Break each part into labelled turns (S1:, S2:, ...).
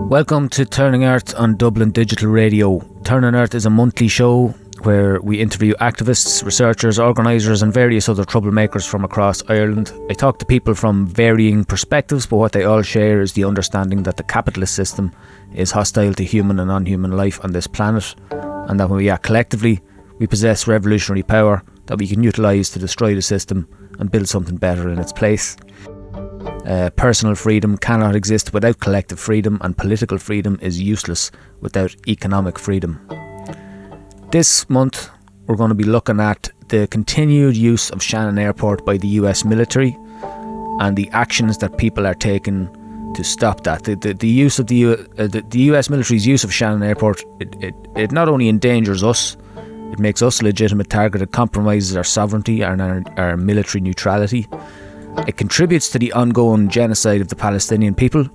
S1: Welcome to Turning Earth on Dublin Digital Radio. Turning Earth is a monthly show where we interview activists, researchers, organisers and various other troublemakers from across Ireland. I talk to people from varying perspectives, but what they all share is the understanding that the capitalist system is hostile to human and non-human life on this planet, and that when we act collectively, we possess revolutionary power that we can utilise to destroy the system and build something better in its place. Personal freedom cannot exist without collective freedom, and political freedom is useless without economic freedom. This month we're going to be looking at the continued use of Shannon Airport by the US military and the actions that people are taking to stop that. The use of the US military's use of Shannon Airport, it not only endangers us, it makes us a legitimate target, it compromises our sovereignty and our military neutrality. It contributes to the ongoing genocide of the Palestinian people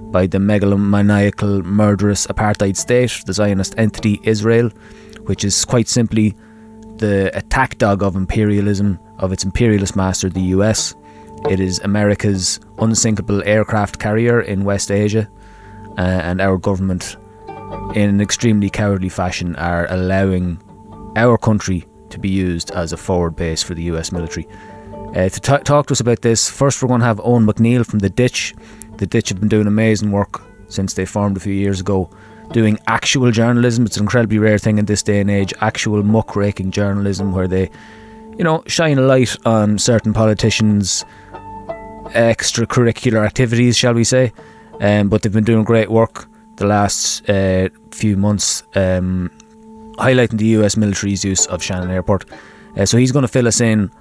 S1: by the megalomaniacal, murderous apartheid state, the Zionist entity Israel, which is quite simply the attack dog of imperialism, of its imperialist master, the US. It is America's unsinkable aircraft carrier in West Asia, and our government, in an extremely cowardly fashion, are allowing our country to be used as a forward base for the US military. To talk to us about this, first we're going to have Owen McNeill from The Ditch. The Ditch have been doing amazing work since they formed a few years ago, doing actual journalism. It's an incredibly rare thing in this day and age, actual muckraking journalism where they, shine a light on certain politicians' extracurricular activities, shall we say. But they've been doing great work the last few months, highlighting the US military's use of Shannon Airport. So he's going to fill us in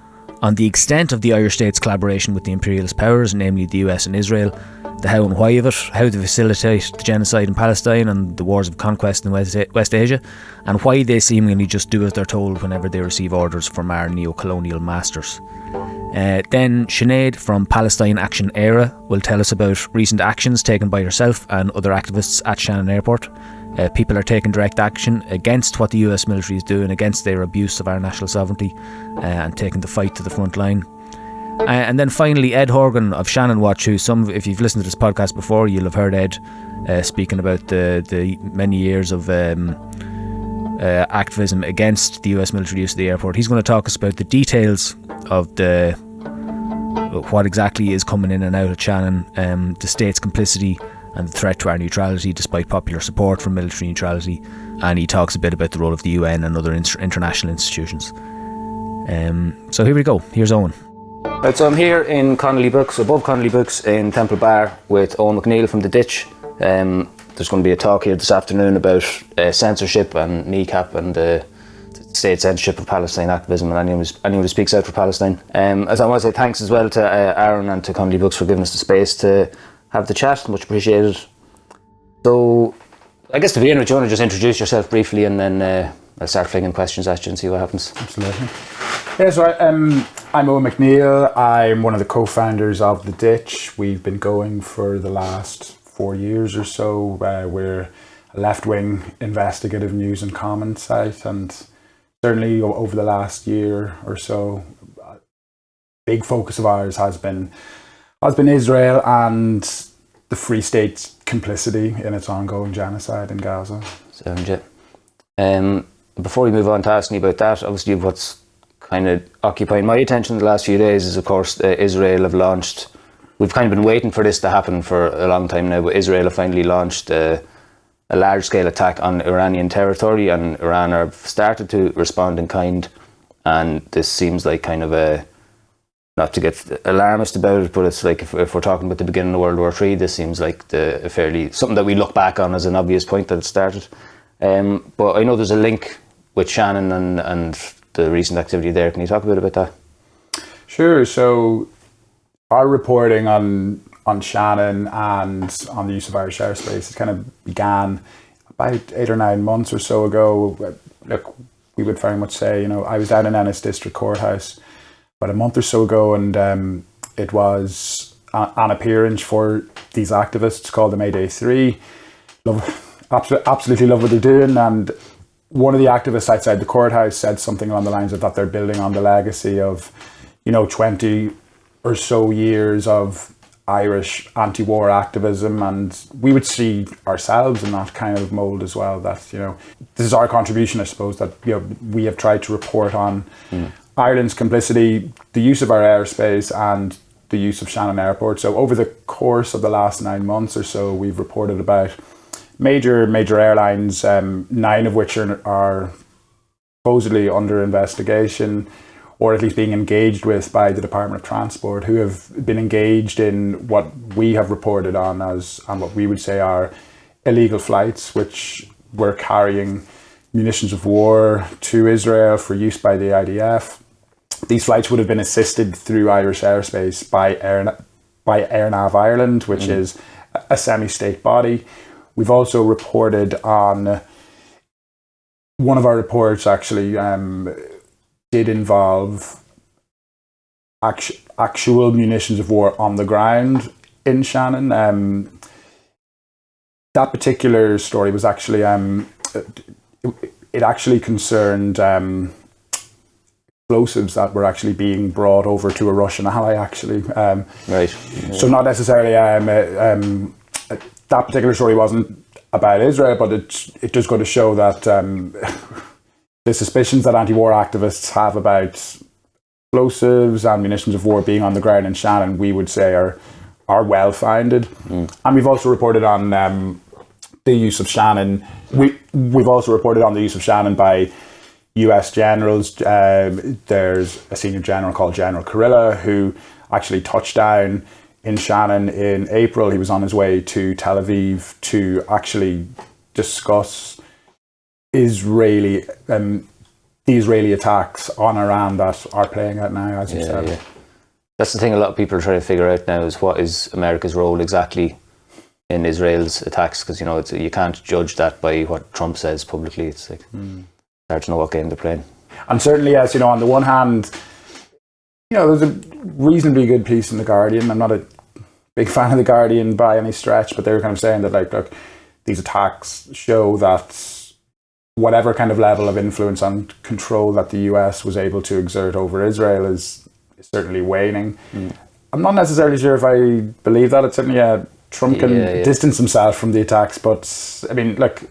S1: on the extent of the Irish state's collaboration with the imperialist powers, namely the US and Israel, the how and why of it, how they facilitate the genocide in Palestine and the wars of conquest in West Asia, and why they seemingly just do as they're told whenever they receive orders from our neo-colonial masters. Then Sinead from Palestine Action Era will tell us about recent actions taken by herself and other activists at Shannon Airport. People are taking direct action against what the US military is doing, against their abuse of our national sovereignty, and taking the fight to the front line. And then finally Ed Horgan of Shannon Watch, who if you've listened to this podcast before, you'll have heard Ed speaking about the many years of activism against the US military use of the airport. He's going to talk us about the details of what exactly is coming in and out of Shannon, the state's complicity and the threat to our neutrality despite popular support for military neutrality, and he talks a bit about the role of the UN and other international institutions. So here we go, here's Owen. Right, so I'm here in Connolly Books, above Connolly Books in Temple Bar with Owen McNeill from The Ditch. There's going to be a talk here this afternoon about censorship and kneecap and the state censorship of Palestine activism and anyone who speaks out for Palestine. As I want to say thanks as well to Aaron and to Connolly Books for giving us the space to have the chat, much appreciated. So I guess to begin with, do you want to just introduce yourself briefly, and then I'll start flinging questions at you and see what happens.
S2: Absolutely. Yeah, so I'm Owen McNeill. I'm one of the co-founders of The Ditch. We've been going for the last 4 years or so. We're a left-wing investigative news and comment site, and certainly over the last year or so, a big focus of ours has been Israel and the Free State's complicity in its ongoing genocide in Gaza.
S1: Before we move on to asking you about that, obviously what's kind of occupying my attention the last few days is, of course, Israel have launched, we've kind of been waiting for this to happen for a long time now, but Israel have finally launched a large-scale attack on Iranian territory, and Iran have started to respond in kind, and this seems like kind of a, not to get alarmist about it, but it's like if we're talking about the beginning of World War III, this seems like something that we look back on as an obvious point that it started. But I know there's a link with Shannon and the recent activity there. Can you talk a bit about that?
S2: Sure. So our reporting on Shannon and on the use of Irish airspace, it kind of began about 8 or 9 months or so ago. Look, we would very much say, I was down in Ennis District Courthouse about a month or so ago, and it was an appearance for these activists called the Mayday 3. Absolutely love what they're doing, and one of the activists outside the courthouse said something along the lines of that they're building on the legacy of 20 or so years of Irish anti-war activism, and we would see ourselves in that kind of mold as well. That, you know, this is our contribution, I suppose, that, you know, we have tried to report on Ireland's complicity, the use of our airspace, and the use of Shannon Airport. So over the course of the last 9 months or so, we've reported about major airlines, 9 of which are supposedly under investigation, or at least being engaged with by the Department of Transport, who have been engaged in what we have reported on what we would say are illegal flights, which were carrying munitions of war to Israel for use by the IDF. These flights would have been assisted through Irish airspace by Airnav Ireland, which is a semi-state body. We've also reported on, one of our reports actually did involve actual munitions of war on the ground in Shannon. That particular story was actually, it actually concerned explosives that were actually being brought over to a Russian ally, actually.
S1: Right.
S2: So not necessarily, that particular story wasn't about Israel, but it does go to show that the suspicions that anti-war activists have about explosives and munitions of war being on the ground in Shannon, we would say are well-founded. And we've also reported on the use of Shannon. We've also reported on the use of Shannon by US generals. There's a senior general called General Kurilla who actually touched down in Shannon in April. He was on his way to Tel Aviv to actually discuss the Israeli attacks on Iran that are playing out now, as you said.
S1: Yeah. That's the thing a lot of people are trying to figure out now, is what is America's role exactly in Israel's attacks, because, you know, you can't judge that by what Trump says publicly. It's like hard to know what game they're playing. And
S2: certainly, yes, you know, on the one hand, you know, there's a reasonably good piece in The Guardian. I'm not a big fan of The Guardian by any stretch, but they were kind of saying that, like, look, these attacks show that whatever kind of level of influence and control that the US was able to exert over Israel is certainly waning. I'm not necessarily sure if I believe that. It's certainly, Trump can distance himself from the attacks, but I mean, look,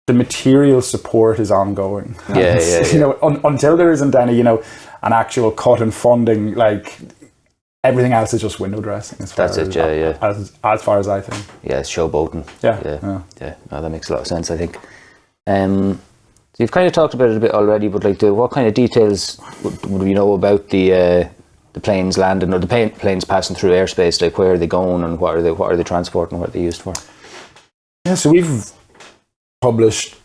S2: the material support is ongoing. You know, until there isn't any, you know, an actual cut in funding, like, everything else is just window dressing. As far as I think.
S1: Yeah, it's showboating.
S2: Yeah.
S1: No, that makes a lot of sense, I think. So you've kind of talked about it a bit already, but like, what kind of details would we know about the planes landing, or the planes passing through airspace? Like, where are they going, and what are they transporting, what are they used for?
S2: Yeah, so we've published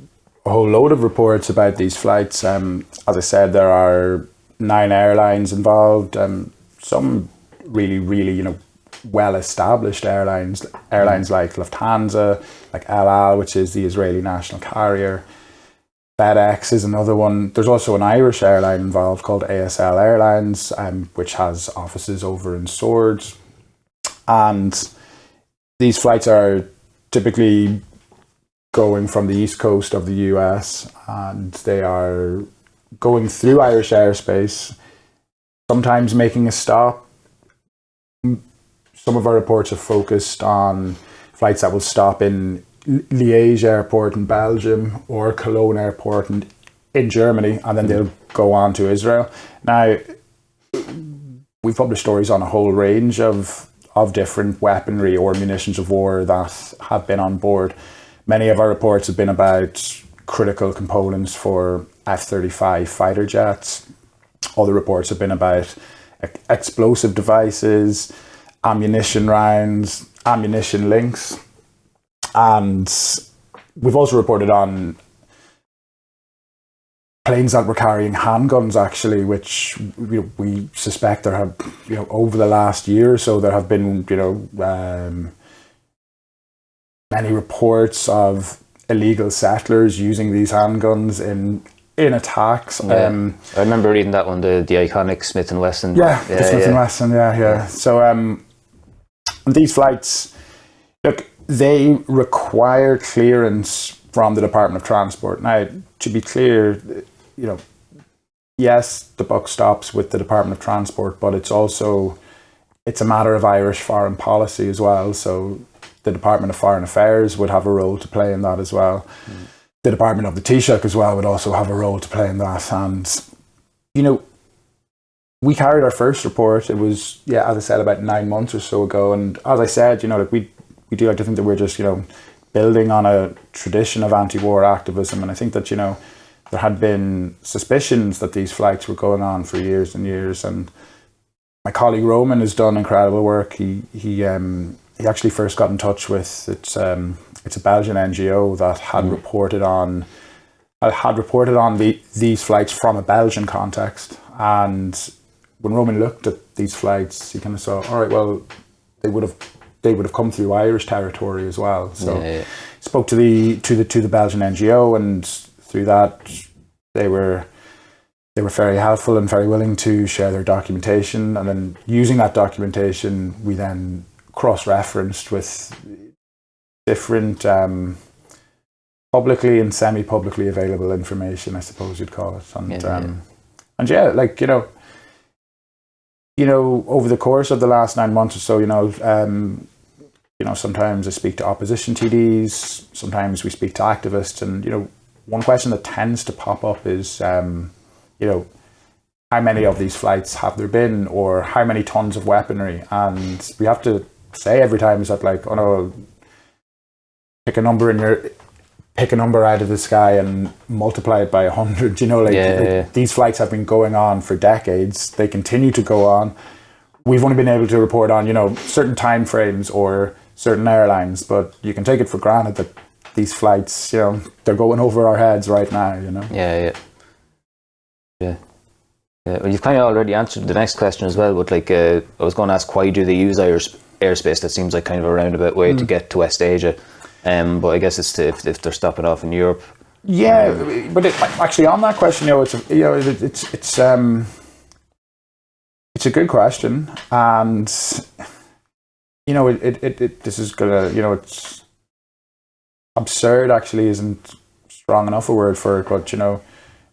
S2: a whole load of reports about these flights. As I said, there are 9 airlines involved. Some really, you know, well-established airlines like Lufthansa, like El Al, which is the Israeli national carrier. FedEx is another one. There's also an Irish airline involved called ASL Airlines, which has offices over in Swords. And these flights are typically going from the east coast of the US, and they are going through Irish airspace, sometimes making a stop. Some of our reports have focused on flights that will stop in Liège Airport in Belgium or Cologne Airport in Germany, and then they'll go on to Israel. Now, we've published stories on a whole range of different weaponry or munitions of war that have been on board. Many of our reports have been about critical components for F-35 fighter jets. Other reports have been about explosive devices, ammunition rounds, ammunition links. And we've also reported on planes that were carrying handguns, actually, which we suspect there have, you know, over the last year or so, there have been, you know, many reports of illegal settlers using these handguns in attacks.
S1: I remember reading that one, the iconic Smith & Wesson.
S2: The Smith & Wesson, yeah. So these flights, look, they require clearance from the Department of Transport. Now, to be clear, you know, yes, the buck stops with the Department of Transport, but it's also it's a matter of Irish foreign policy as well. So the Department of Foreign Affairs would have a role to play in that as well. The Department of the Taoiseach as well would also have a role to play in that. And, you know, we carried our first report. It was, as I said, about 9 months or so ago. And as I said, you know, like we do like to think that we're just, you know, building on a tradition of anti-war activism. And I think that, you know, there had been suspicions that these flights were going on for years and years. And my colleague Roman has done incredible work. He actually first got in touch with it's a Belgian NGO that had reported on these flights from a Belgian context. And when Roman looked at these flights, he kind of saw, all right, well, they would have come through Irish territory as well. So spoke to the Belgian NGO, and through that they were very helpful and very willing to share their documentation. And then using that documentation, we then cross-referenced with different publicly and semi-publicly available information, I suppose you'd call it. And like, you know, over the course of the last 9 months or so, you know, sometimes I speak to opposition TDs, sometimes we speak to activists, and, you know, one question that tends to pop up is, you know, how many of these flights have there been, or how many tons of weaponry? And we have to say every time is that, like, oh no, pick a number out of the sky and multiply it by 100. You know, like these flights have been going on for decades. They continue to go on. We've only been able to report on, you know, certain time frames or certain airlines, but you can take it for granted that these flights, you know, they're going over our heads right now, you know.
S3: Well, you've kind of already answered the next question as well, but like I was going to ask, why do they use Irish airspace? That seems like kind of a roundabout way to get to West Asia, but I guess it's if they're stopping off in Europe.
S2: But actually on that question, you know, it's a good question, and you know, this is gonna, you know, it's absurd. Actually, isn't strong enough a word for it, but you know,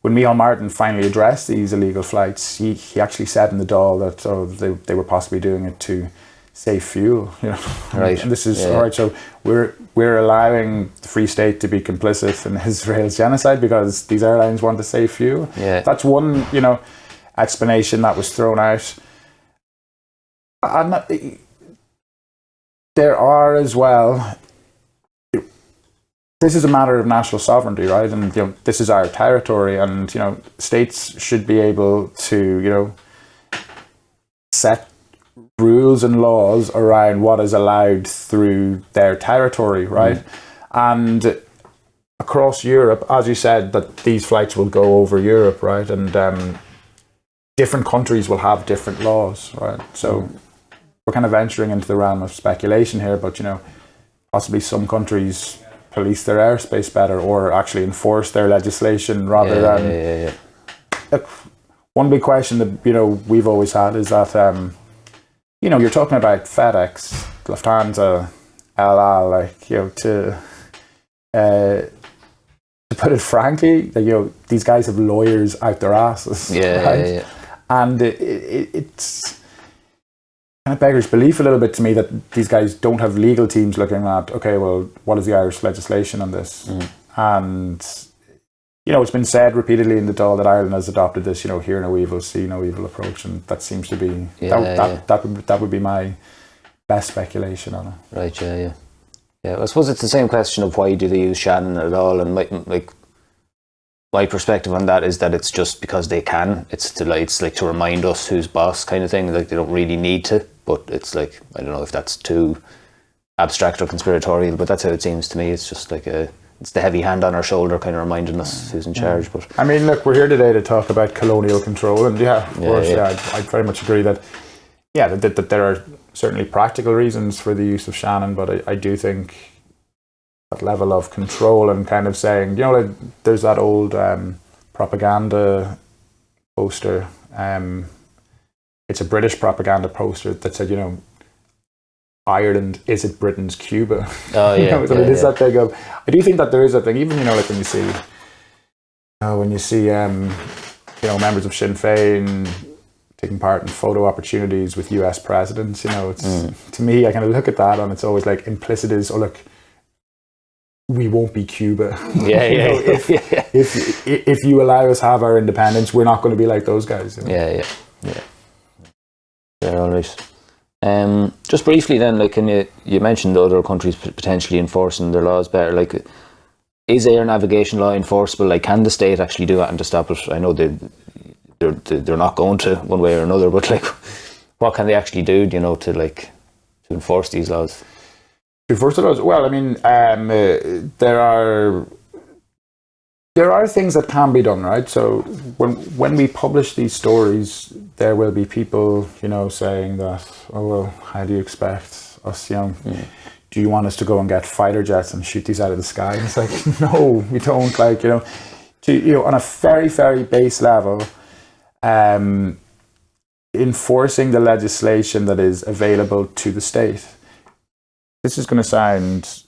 S2: when Micheál Martin finally addressed these illegal flights, he actually said in the Dáil that they were possibly doing it to save fuel, you know.
S3: Right.
S2: And this is all right. So we're allowing the Free State to be complicit in Israel's genocide because these airlines want to save fuel. That's one, you know, explanation that was thrown out. And there are as well. This is a matter of national sovereignty, right? And you know, this is our territory, and you know, states should be able to, you know, set rules and laws around what is allowed through their territory, right? And across Europe, as you said, that these flights will go over Europe, right? And different countries will have different laws, right? So we're kind of venturing into the realm of speculation here, but you know, possibly some countries police their airspace better, or actually enforce their legislation rather than. Look, one big question that, you know, we've always had is that you know, you're talking about FedEx, Lufthansa, El Al, like, you know, to put it frankly, you know, these guys have lawyers out their asses, right? And it's kind of beggars belief a little bit to me that these guys don't have legal teams looking at, okay, well, what is the Irish legislation on this? And, you know, it's been said repeatedly in the Dáil that Ireland has adopted this, you know, hear no evil, see no evil approach, and that seems to be, that would be my best speculation on it.
S3: Right, yeah. I suppose it's the same question of why do they use Shannon at all, and my perspective on that is that it's just because they can. It's like to remind us who's boss kind of thing. Like, they don't really need to, but it's like, I don't know if that's too abstract or conspiratorial, but that's how it seems to me. It's just like it's the heavy hand on our shoulder kind of reminding us who's in charge. But
S2: I mean, look, we're here today to talk about colonial control, and I very much agree that that there are certainly practical reasons for the use of Shannon, but I do think that level of control and kind of saying, you know, like, there's that old propaganda poster. It's a British propaganda poster that said, you know, Ireland, is it Britain's Cuba?
S3: Oh yeah.
S2: It is that thing of, I do think that there is that thing, even, you know, like when you see you know, members of Sinn Féin taking part in photo opportunities with US presidents. It's to me, I kind of look at that and it's always like implicit is, oh look, we won't be Cuba. If you allow us have our independence, we're not going to be like those guys.
S3: Yeah. All right. Just briefly then, like, you mentioned other countries potentially enforcing their laws better. Like, is air navigation law enforceable? Like, can the state actually do that to stop it? I know they're not going to one way or another, but like, what can they actually do? To enforce these laws?
S2: To enforce the laws? Well, I mean, there are things that can be done, right? So when we publish these stories, there will be people, saying that, oh well, how do you expect us, do you want us to go and get fighter jets and shoot these out of the sky? And it's like, no, we don't. Like, on a very, very base level, enforcing the legislation that is available to the state. This is going to sound,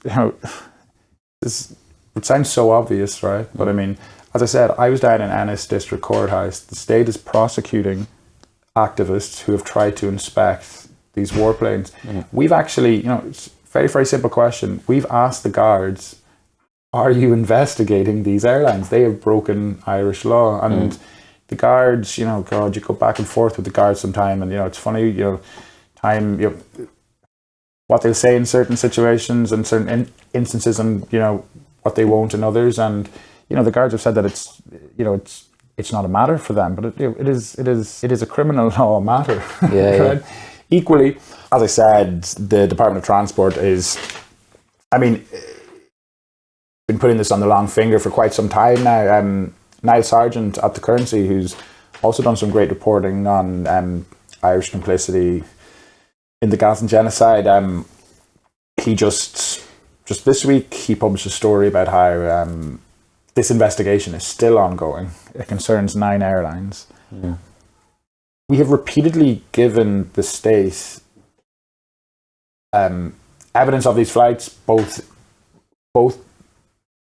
S2: this would sound so obvious, right? But I mean, as I said, I was down in Ennis District Courthouse. The state is prosecuting activists who have tried to inspect these warplanes. We've actually, it's a very, very simple question. We've asked the guards, are you investigating these airlines? They have broken Irish law. And the guards, God, you go back and forth with the guards sometime. And, it's funny, what they'll say in certain situations and certain instances and, what they won't in others. And, the guards have said that it's not a matter for them, but it is a criminal law matter. Right? Equally, as I said, the Department of Transport is, been putting this on the long finger for quite some time now. Niall Sargent at the Currency, who's also done some great reporting on Irish complicity in the Gaza genocide, he just this week he published a story about how this investigation is still ongoing. It concerns 9 airlines. We have repeatedly given the state evidence of these flights, both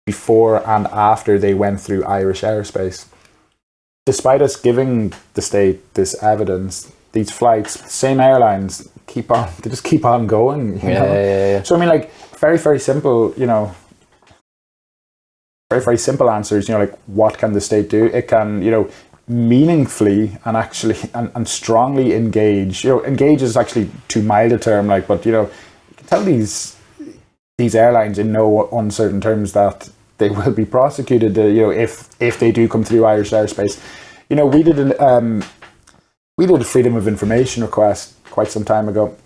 S2: before and after they went through Irish airspace. Despite us giving the state this evidence, these flights, same airlines, they just keep on going.
S3: Yeah.
S2: So very, very simple, very, very simple answers, what can the state do? It can, meaningfully and actually and strongly engage. Engage is actually too mild a term, but you can tell these airlines in no uncertain terms that they will be prosecuted. If they do come through Irish airspace. We did a freedom of information request quite some time ago.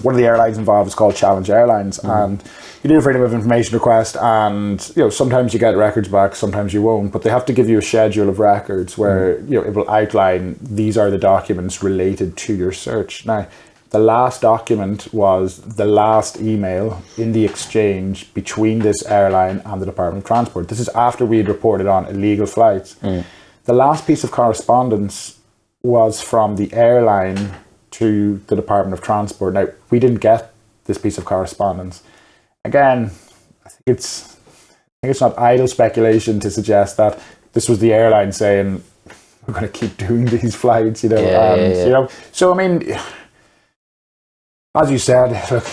S2: One of the airlines involved is called Challenge Airlines, and you do a freedom of information request, and sometimes you get records back, sometimes you won't, but they have to give you a schedule of records where it will outline these are the documents related to your search. Now, the last document was the last email in the exchange between this airline and the Department of Transport. This is after we had reported on illegal flights. The last piece of correspondence was from the airline to the Department of Transport. Now, we didn't get this piece of correspondence. Again, I think it's not idle speculation to suggest that this was the airline saying, we're going to keep doing these flights, So, as you said, look,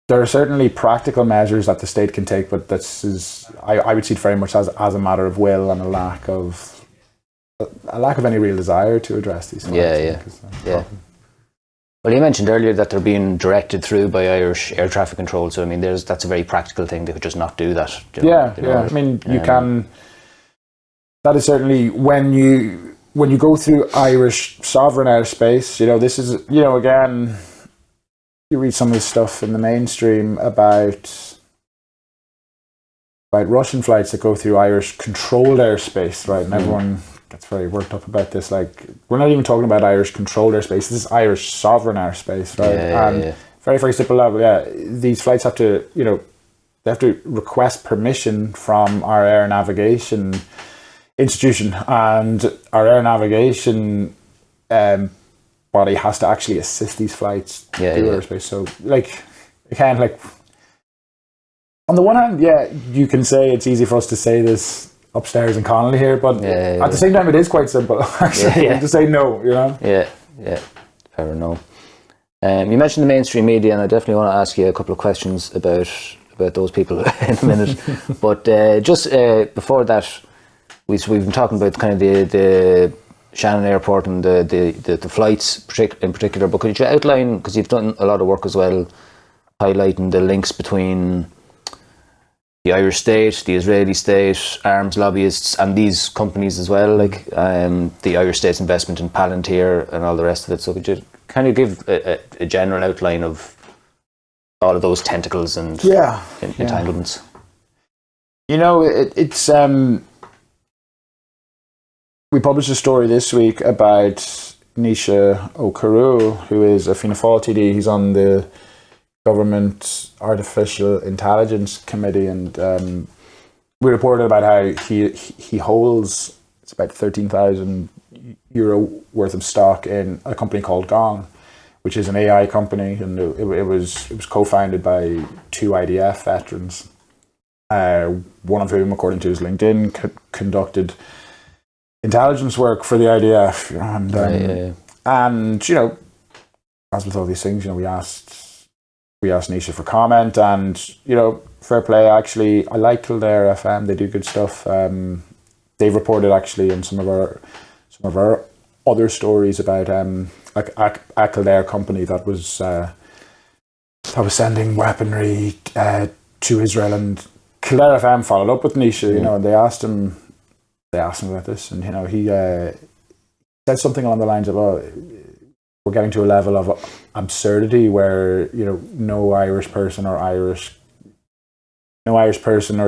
S2: there are certainly practical measures that the state can take, but this is, I would see it very much as a matter of will and a lack of any real desire to address these things.
S3: Yeah. Well, you mentioned earlier that they're being directed through by Irish air traffic control, so that's a very practical thing. They could just not do that.
S2: You can. That is certainly when you go through Irish sovereign airspace. This is again. You read some of the stuff in the mainstream about Russian flights that go through Irish controlled airspace, right? And everyone gets very worked up about this. Like, we're not even talking about Irish controlled airspace. This is Irish sovereign airspace, right? Very, very simple level. These flights have to, they have to request permission from our air navigation institution, and our air navigation body has to actually assist these flights through airspace. So, on the one hand, you can say it's easy for us to say this upstairs in Connolly here, but at the same time it is quite simple actually to say no, you know.
S3: Yeah, fair enough. You mentioned the mainstream media, and I definitely want to ask you a couple of questions about those people in a minute. But just before that, we've been talking about kind of the Shannon Airport and the flights in particular. But could you outline, because you've done a lot of work as well, highlighting the links between the Irish state, the Israeli state, arms lobbyists, and these companies as well, like the Irish state's investment in Palactioneire and all the rest of it. So could you kind of give a general outline of all of those tentacles and entanglements?
S2: You know, it's we published a story this week about Nisha O'Carroll, who is a Fianna Fáil TD. He's on the Government Artificial Intelligence Committee, and we reported about how he holds, it's about €13,000 worth of stock in a company called Gong, which is an AI company, and it was co-founded by two IDF veterans, one of whom, according to his LinkedIn, conducted intelligence work for the IDF, and you know, as with all these things, you know, we asked Nisha for comment, and you know, fair play. Actually, I like Kildare FM; they do good stuff. They've reported actually in some of our other stories about a Kildare company that was sending weaponry to Israel, and Kildare FM followed up with Nisha, you know, and they asked him about this, and you know, he said something along the lines of, "Oh, we're getting to a level of absurdity where, you know, no Irish person or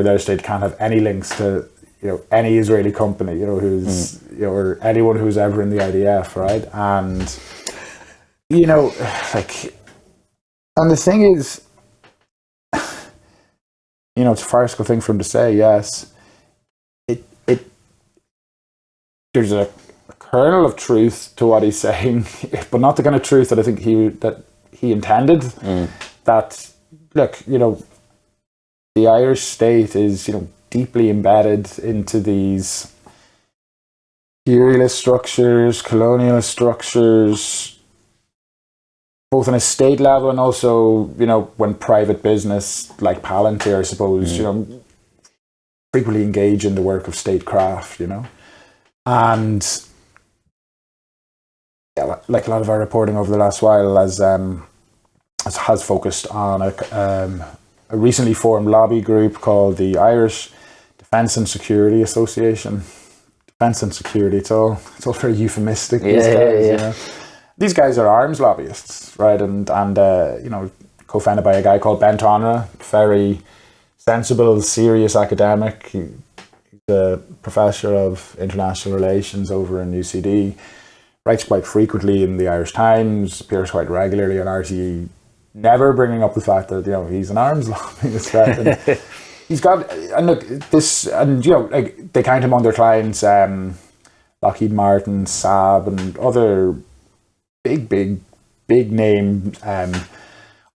S2: their state can't have any links to, you know, any Israeli company, you know, who's you know, or anyone who's ever in the IDF, right?" And you know, like, and the thing is, you know, it's a farcical thing for him to say. Yes, there's a kernel of truth to what he's saying, but not the kind of truth that I think he intended. That, look, you know, the Irish state is, you know, deeply embedded into these imperialist structures, colonialist structures, both on a state level and also, you know, when private business like Palantir, I suppose, you know, frequently engage in the work of statecraft, you know. And yeah, like a lot of our reporting over the last while has focused on a recently formed lobby group called the Irish Defence and Security Association. Defence and security, it's all very euphemistic these days. You know? These guys are arms lobbyists, right? And you know, co-founded by a guy called Ben Tonra, very sensible, serious academic. He's a professor of international relations over in UCD. Writes quite frequently in the Irish Times, appears quite regularly on RTE, never bringing up the fact that, you know, he's an arms lobbyist. Right? And he's got, and look, this, and you know, like, they count him on their clients, Lockheed Martin, Saab, and other big name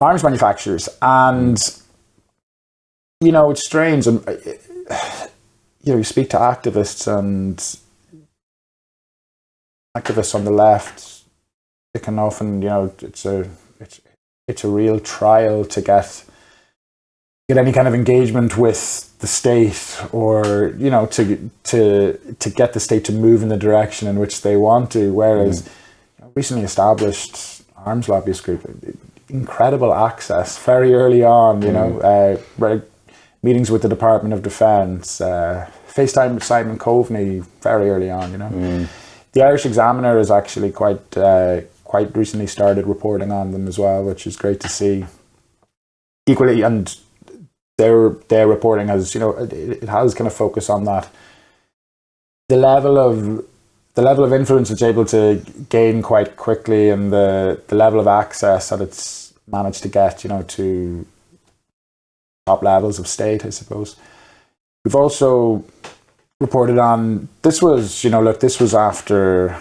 S2: arms manufacturers. And you know, it's strange, and you know, you speak to activists, and activists on the left, it can often, you know, it's a real trial to get any kind of engagement with the state, or, you know, to get the state to move in the direction in which they want to. Whereas you know, recently established arms lobbyist group, incredible access very early on, you know, meetings with the Department of Defence, FaceTime with Simon Coveney very early on, you know. The Irish Examiner has actually quite recently started reporting on them as well, which is great to see. Equally, and their reporting has, you know, it has kind of focused on that, the level of influence it's able to gain quite quickly, and the level of access that it's managed to get, you know, to top levels of state, I suppose. We've also reported on, this was, you know, look, this was after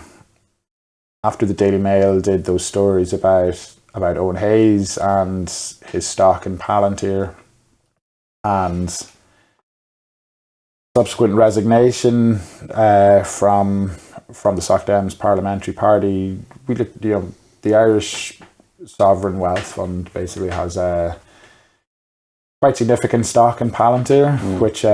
S2: the Daily Mail did those stories about Owen Hayes and his stock in Palantir, and subsequent resignation from the Soc Dems parliamentary party, the Irish Sovereign Wealth Fund basically has a quite significant stock in Palactioneire, which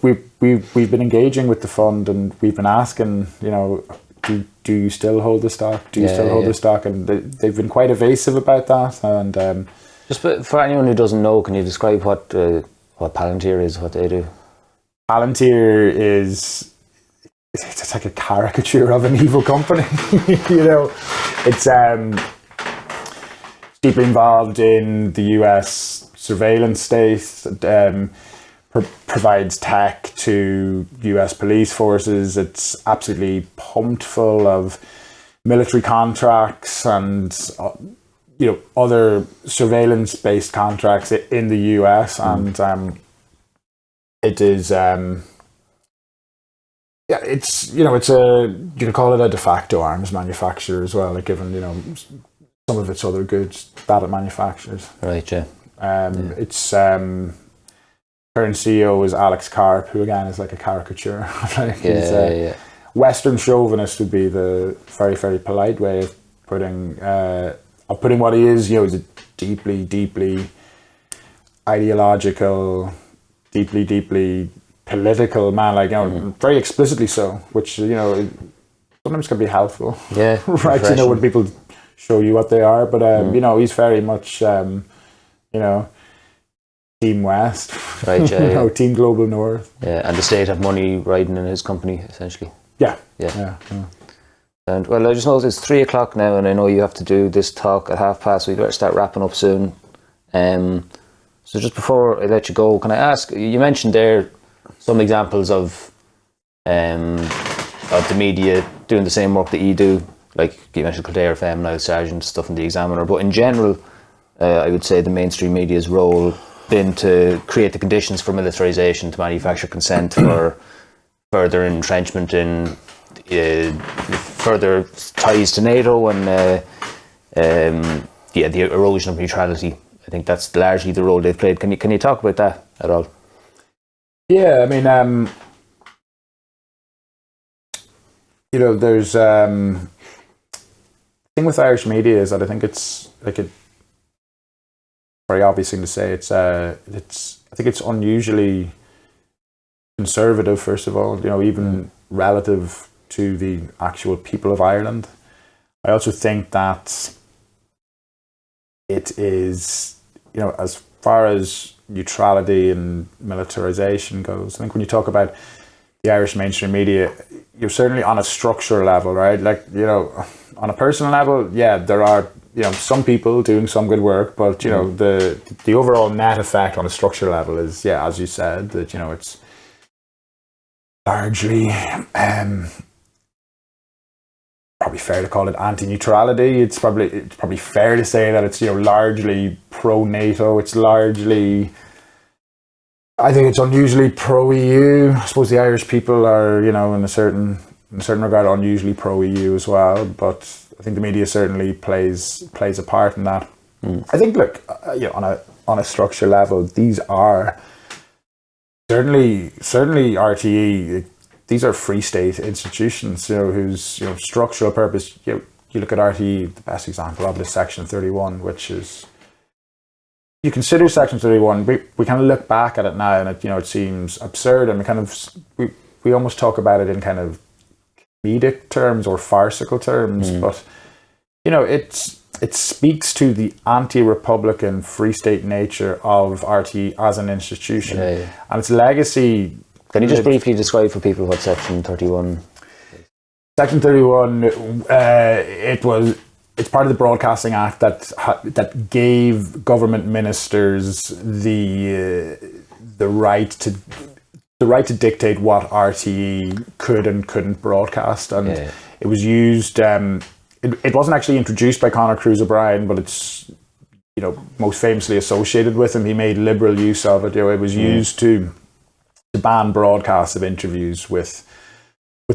S2: we've been engaging with the fund, and we've been asking, do you still hold the stock? Do you still hold the stock? And they've been quite evasive about that. And
S3: just for anyone who doesn't know, can you describe what Palactioneire is, what they do?
S2: Palactioneire is, it's like a caricature of an evil company. It's deeply involved in the US surveillance state, provides tech to US police forces. It's absolutely pumped full of military contracts and other surveillance based contracts in the US, and it is it's you can call it a de facto arms manufacturer as well, like given some of its other goods that it manufactures.
S3: Right, yeah.
S2: Its current CEO is Alex Karp, who again is like a caricature. Western chauvinist would be the very, very polite way of putting what he is. He's a deeply, deeply ideological, deeply political man, very explicitly so, which sometimes can be helpful.
S3: Yeah,
S2: right. When people show you what they are, but he's very much Team West,
S3: right? Yeah,
S2: Team Global North.
S3: Yeah, and the state have money riding in his company essentially.
S2: Yeah.
S3: And well, I just know it's 3 o'clock now, and I know you have to do this talk at 5:30, so we better start wrapping up soon. So just before I let you go, can I ask? You mentioned there some examples of the media doing the same work that you do, like you mentioned Kildare FM, Niall Sargent, stuff in the Examiner. But in general, I would say the mainstream media's role been to create the conditions for militarisation, to manufacture consent for further entrenchment in further ties to NATO and the erosion of neutrality. I think that's largely the role they've played. Can you talk about that at all?
S2: Yeah, I mean, there's the thing with Irish media is that I think it's like a very obvious thing to say. I think it's unusually conservative, first of all, even relative to the actual people of Ireland. I also think that it is, as far as neutrality and militarization goes, I think when you talk about the Irish mainstream media, you're certainly on a structural level, right? Like, on a personal level, yeah, there are, some people doing some good work, but, the overall net effect on a structural level is, yeah, as you said, that, it's largely, probably fair to call it anti-neutrality. It's probably fair to say that it's largely pro-NATO. It's largely, I think it's unusually pro-EU. I suppose the Irish people are, in a certain regard, unusually pro-EU as well. But I think the media certainly plays a part in that. I think, look, on a structural level, these are certainly RTE. These are free state institutions, whose structural purpose. You look at RTE, the best example of it is Section 31, which is, you consider Section 31. We kind of look back at it now, and it seems absurd, and we almost talk about it in kind of comedic terms or farcical terms, but it speaks to the anti-republican free state nature of RTE as an institution, and its legacy.
S3: Can you just briefly describe for people what Section 31?
S2: Section 31, it's part of the Broadcasting Act that gave government ministers the right to dictate what RTE could and couldn't broadcast, and it was used. It wasn't actually introduced by Conor Cruise O'Brien, but it's most famously associated with him. He made liberal use of it. It was used to ban broadcasts of interviews with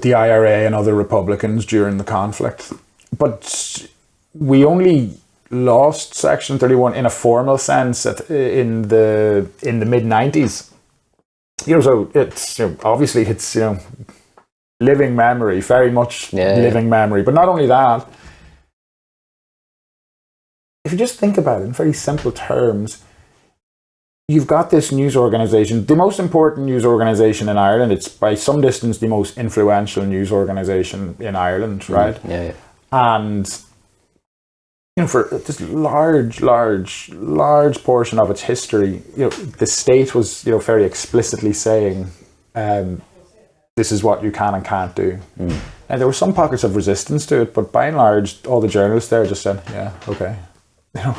S2: the IRA and other Republicans during the conflict. But we only lost Section 31 in a formal sense in the mid-90s. so it's, obviously it's, living memory, very much living memory. But not only that, if you just think about it in very simple terms, you've got this news organisation, the most important news organisation in Ireland. It's by some distance the most influential news organisation in Ireland, right?
S3: Yeah.
S2: And for this large portion of its history, the state was, very explicitly saying, this is what you can and can't do. And there were some pockets of resistance to it, but by and large, all the journalists there just said, yeah, okay.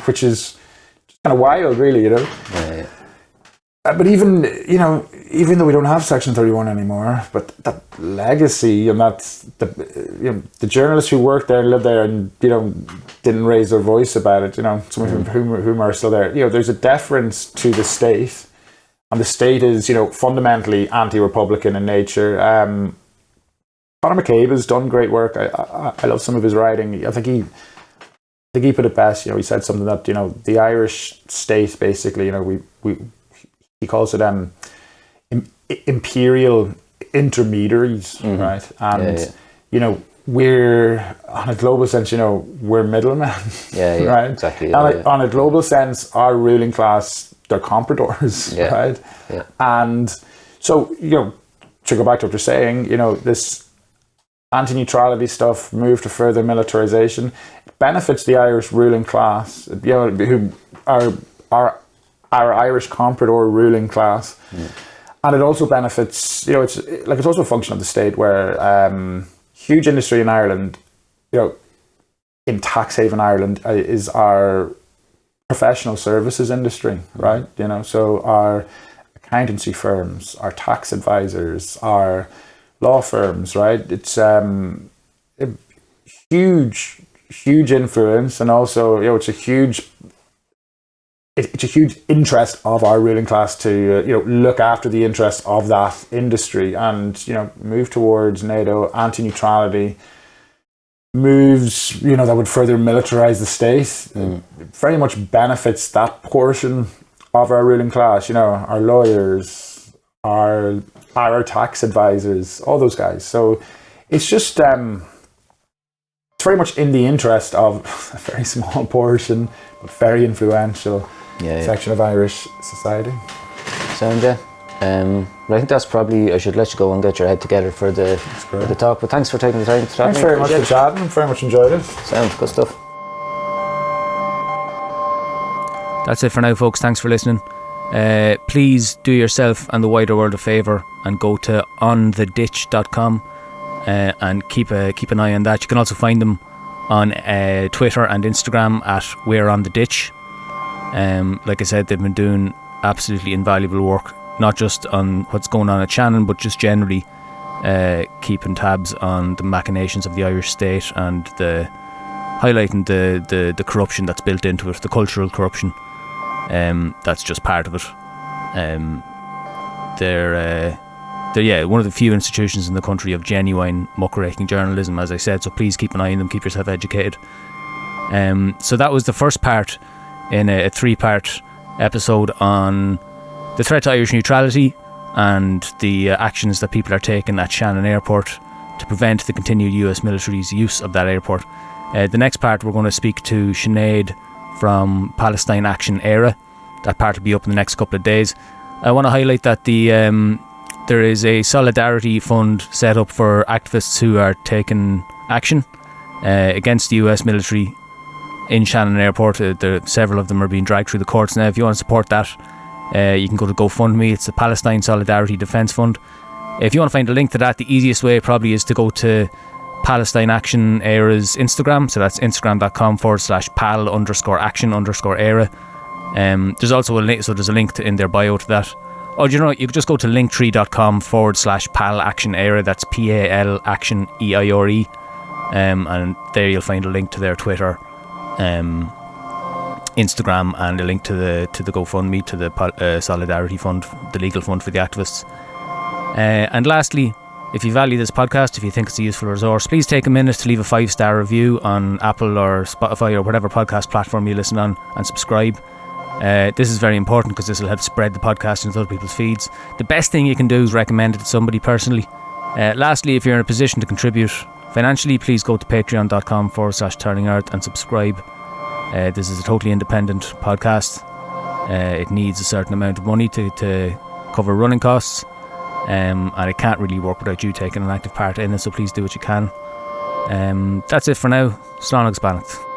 S2: Which is just kind of wild, really,
S3: Yeah.
S2: But even though we don't have Section 31 anymore, but that legacy and that the journalists who worked there and lived there and didn't raise their voice about it, some of whom are still there. There's a deference to the state, and the state is fundamentally anti-republican in nature. Conor McCabe has done great work. I love some of his writing. I think he put it best. He said something that the Irish state basically he calls it imperial intermediaries, right? And we're on a global sense, we're middlemen, right?
S3: Exactly.
S2: On a global sense, our ruling class, they're compradors, right?
S3: Yeah.
S2: And so to go back to what you're saying, this anti-neutrality stuff, move to further militarization, it benefits the Irish ruling class, who are our Irish comprador ruling class, and it also benefits. It's also a function of the state where huge industry in Ireland, in tax haven Ireland, is our professional services industry, right? So our accountancy firms, our tax advisors, our law firms, right? It's a huge influence, and also it's a huge interest of our ruling class to look after the interests of that industry and move towards NATO, anti-neutrality, moves that would further militarize the state. Very much benefits that portion of our ruling class. Our lawyers, our tax advisors, all those guys. So it's just it's very much in the interest of a very small portion, but very influential section of Irish society.
S3: Sound, yeah. But I think that's probably, I should let you go and get your head together for the talk. But thanks for taking the time to chat.
S2: Thanks very much for chatting. Very much enjoyed it.
S3: Sounds good stuff.
S1: That's it for now, folks. Thanks for listening. Please do yourself and the wider world a favour and go to ontheditch.com and keep an eye on that. You can also find them on Twitter and Instagram at We're On The Ditch. Like I said, they've been doing absolutely invaluable work, not just on what's going on at Shannon, but just generally keeping tabs on the machinations of the Irish state and highlighting the corruption that's built into it, the cultural corruption that's just part of it. They're one of the few institutions in the country of genuine muckraking journalism, as I said, so please keep an eye on them, keep yourself educated. So that was the first part in a 3-part episode on the threat to Irish neutrality and the actions that people are taking at Shannon Airport to prevent the continued US military's use of that airport. The next part, we're going to speak to Sinead from Palestine Action Era. That part will be up in the next couple of days. I want to highlight that there is a solidarity fund set up for activists who are taking action against the US military in Shannon Airport. Several of them are being dragged through the courts now. If you want to support that, you can go to GoFundMe. It's the Palestine Solidarity Defence Fund. If you want to find a link to that, the easiest way probably is to go to Palestine Action Era's Instagram. So that's instagram.com/pal_action_era. There's also a link, so there's a link in their bio to that. Or you could just go to linktr.com/palactioneire. That's PALactioneire. And there you'll find a link to their Twitter, Instagram, and a link to the GoFundMe, to the Solidarity Fund, the legal fund for the activists. And lastly, if you value this podcast, if you think it's a useful resource, please take a minute to leave a 5-star review on Apple or Spotify or whatever podcast platform you listen on, and subscribe. This is very important because this will help spread the podcast into other people's feeds. The best thing you can do is recommend it to somebody personally. Lastly, if you're in a position to contribute financially, please go to patreon.com/turningearth and subscribe. This is a totally independent podcast. It needs a certain amount of money to cover running costs, and it can't really work without you taking an active part in it, so please do what you can. That's it for now. Slán agus Bannacht.